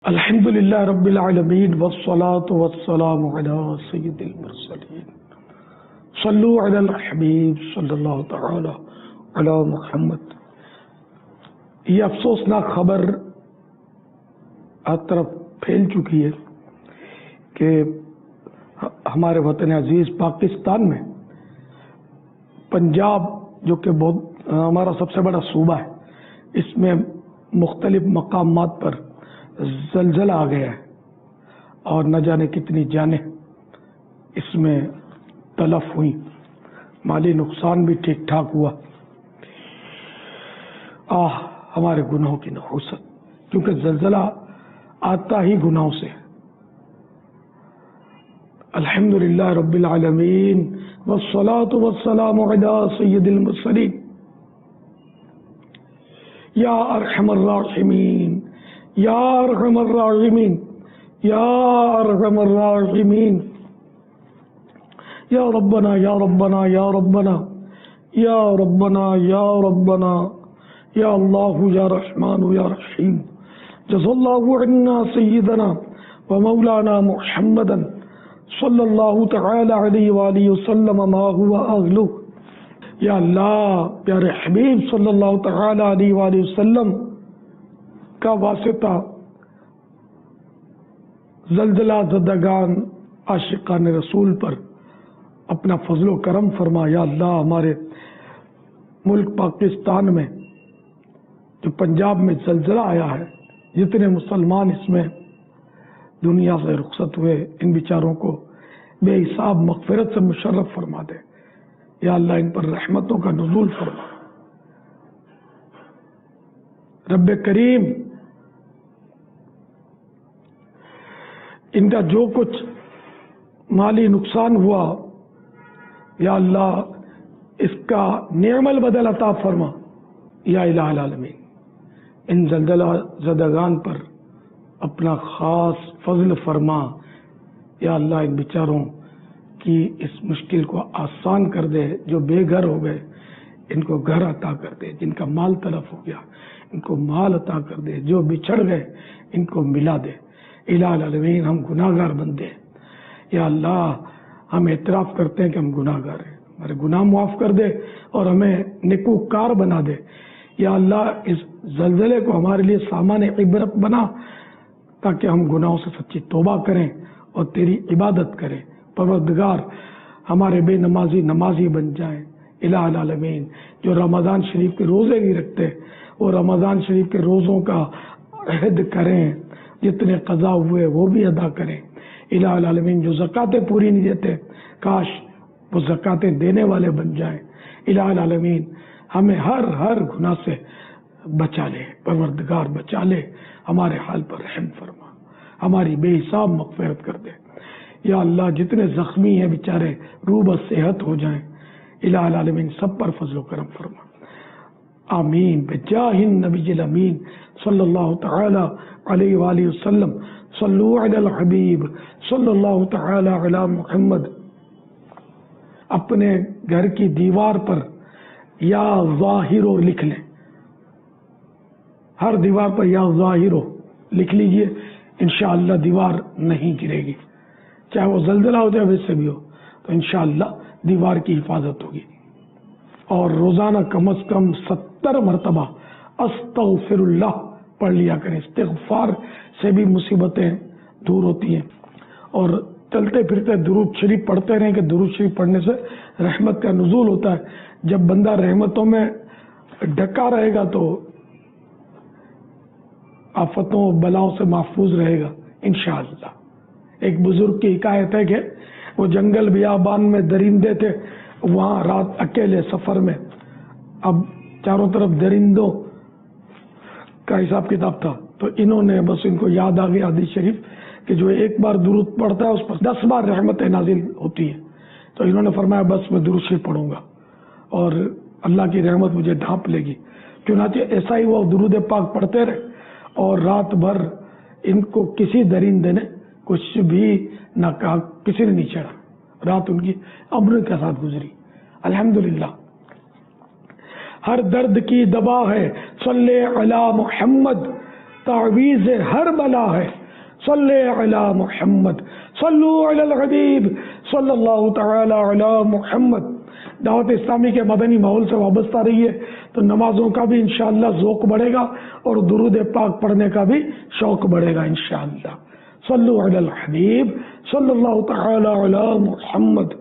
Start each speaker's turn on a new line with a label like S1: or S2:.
S1: الحمد للہ رب العالمین والصلاة والسلام علی سید المرسلین صلو علی الحبیب صلی اللہ تعالی علی محمد۔ یہ افسوسناک خبر ہر طرف پھیل چکی ہے کہ ہمارے وطن عزیز پاکستان میں پنجاب جو کہ بہت ہمارا سب سے بڑا صوبہ ہے، اس میں مختلف مقامات پر زلزلہ آ گیا ہے اور نہ جانے کتنی جانیں اس میں تلف ہوئی، مالی نقصان بھی ٹھیک ٹھاک ہوا۔ ہمارے گناہوں کی نحوست، کیونکہ زلزلہ آتا ہی گناہوں سے۔ الحمدللہ رب العالمین والصلاة والسلام علی سید المرسلین یا ارحم الراحمین یا ارحم الراحمین یا ارحم الراحمین یا ربنا یا ربنا یا ربنا یا ربنا یا ربنا یا اللہ یا رحمان یا رحیم۔ جزا اللہ عنا سیدنا و مولانا محمدا صلی اللہ تعالی علیہ وآلہ وسلم ما هو اہلہ۔ یا اللہ پیارے حبیب صلی اللہ تعالی علیہ وآلہ وسلم کا واسطہ زلزلہ زدگان عاشقان رسول پر اپنا فضل و کرم فرما۔ یا اللہ ہمارے ملک پاکستان میں جو پنجاب میں زلزلہ آیا ہے، جتنے مسلمان اس میں دنیا سے رخصت ہوئے، ان بیچاروں کو بے حساب مغفرت سے مشرف فرما دے۔ یا اللہ ان پر رحمتوں کا نزول فرما۔ رب کریم ان کا جو کچھ مالی نقصان ہوا، یا اللہ اس کا نعم البدل عطا فرما۔ یا الہ العالمین ان زلزلہ زدگان پر اپنا خاص فضل فرما۔ یا اللہ ان بیچاروں کی اس مشکل کو آسان کر دے، جو بے گھر ہو گئے ان کو گھر عطا کر دے، جن کا مال تلف ہو گیا ان کو مال عطا کر دے، جو بچھڑ گئے ان کو ملا دے۔ الہ العالمین ہم گناہ گار بندے ہیں، یا اللہ ہم اعتراف کرتے ہیں کہ ہم گناہ گار ہیں، ہمارے گناہ معاف کر دے اور ہمیں نیکوکار بنا دے۔ یا اللہ اس زلزلے کو ہمارے لیے سامان عبرت بنا، تاکہ ہم گناہوں سے سچی توبہ کریں اور تیری عبادت کریں۔ پروردگار ہمارے بے نمازی نمازی بن جائیں۔ الہ العالمین جو رمضان شریف کے روزے نہیں رکھتے وہ رمضان شریف کے روزوں کا عہد کریں، جتنے قضا ہوئے وہ بھی ادا کریں۔ الہ العالمین جو زکاتیں پوری نہیں دیتے کاش وہ زکاتیں دینے والے بن جائیں۔ الہ العالمین ہمیں ہر گناہ سے بچا لے، پروردگار بچا لے، ہمارے حال پر رحم فرما، ہماری بے حساب مغفرت کر دے۔ یا اللہ جتنے زخمی ہیں بیچارے روح صحت ہو جائیں۔ الہ العالمین سب پر فضل و کرم فرما، آمین بجاہ النبی الامین صلی اللہ تعالی علیہ وآلہ وسلم۔ صلو علی الحبیب صلی اللہ تعالی علی محمد۔ اپنے گھر کی دیوار پر یا ظاہرو لکھ لیں، ہر دیوار پر یا ظاہرو لکھ لیجئے، انشاءاللہ دیوار نہیں گرے گی، چاہے وہ زلزلہ ہو جائے ویسے بھی ہو تو انشاءاللہ دیوار کی حفاظت ہوگی۔ اور روزانہ کم از کم 70 مرتبہ استغفر اللہ پڑھ لیا کریں۔ استغفار سے بھی مصیبتیں دور ہوتی ہیں، اور چلتے پھرتے درود شریف پڑھتے رہیں کہ درود شریف پڑھنے سے رحمت کا نزول ہوتا ہے۔ جب بندہ رحمتوں میں ڈھکا رہے گا تو آفتوں بلاؤں سے محفوظ رہے گا انشاءاللہ۔ ایک بزرگ کی حکایت ہے کہ وہ جنگل بیابان میں درندے تھے، وہاں رات اکیلے سفر میں، اب چاروں طرف درندوں کا حساب کتاب تھا، تو انہوں نے بس ان کو یاد آ گئی حدیث شریف کہ جو ایک بار درود پڑھتا ہے اس پر 10 بار رحمت نازل ہوتی ہے، تو انہوں نے فرمایا بس میں درود شریف پڑھوں گا اور اللہ کی رحمت مجھے ڈھانپ لے گی۔ چنانچہ ایسا ہی وہ درود پاک پڑھتے رہے اور رات بھر ان کو کسی درندے نے کچھ بھی نہ کہا، کسی نے نہیں چڑھا، رات ان کی امن کے ساتھ گزری۔ الحمدللہ ہر درد کی دوا ہے صلی علی محمد، تعویذ ہر بلا ہے۔ صلی علی محمد، صلو علی الحبیب صلی اللہ تعالی علی محمد۔ دعوت اسلامی کے مدنی ماحول سے وابستہ رہیے تو نمازوں کا بھی انشاءاللہ ذوق بڑھے گا اور درود پاک پڑھنے کا بھی شوق بڑھے گا انشاءاللہ۔ صلو علی الحبیب صلی اللہ تعالی علی محمد۔